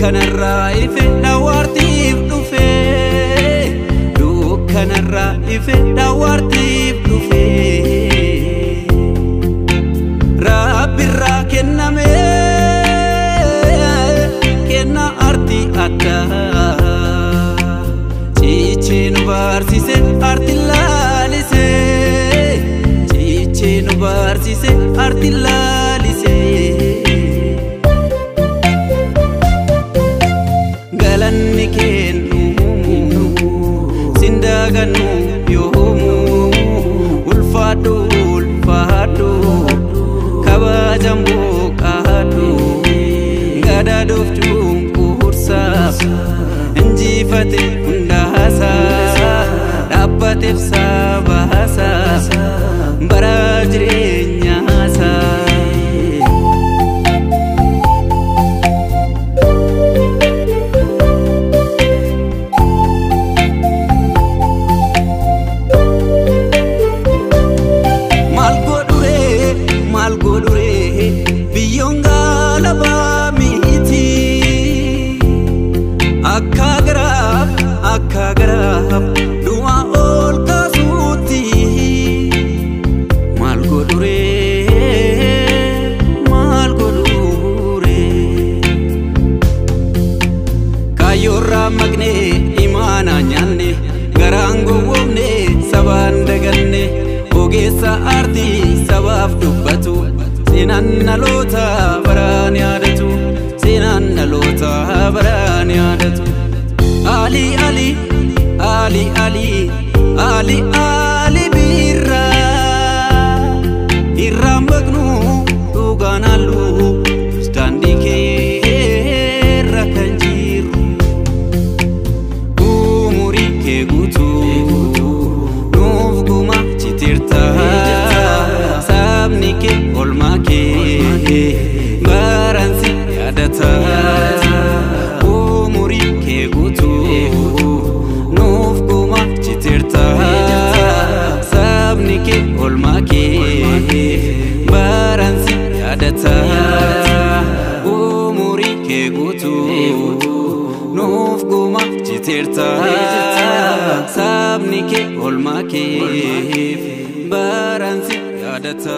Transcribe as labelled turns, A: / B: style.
A: dukkanarraa ife dhawartiif dhufe dukkanarraa ife dhawartiif dhufe Rabbirraa kenname kenna arti adda Cichinu barsise arti laalise Cichinu barsise arti laalise Galanni kennu sindaganu yomu ulfaadhu ulfaadhu kabajambu qaadhu gadaduftuun kursaaf injifate hundaasa dhaabbateef sabaasa bara jireenyaasa Mal godure biyonga labamiti akka garab dua ol kasuti mal godure kayorra magne imana nyanne garango womne sabandaganne Ogessa arti sabaf dubbatu Seenaan dhaloota baraan yaadatu Seenaan dhaloota baraan yaadatu Ali Ali Ali Ali Ali Ali birra Irraan baqnu dhugaan halluu Istaandii keerra kan jiru Umurii kee guutuu Nuuf guma sabni ke olma ke baransi adata umuri ke gutu nuuf guma chitirta sabni ke olma ke baransi adata umuri ke gutu nuuf guma chitirta sabni ke olma ke baransi adata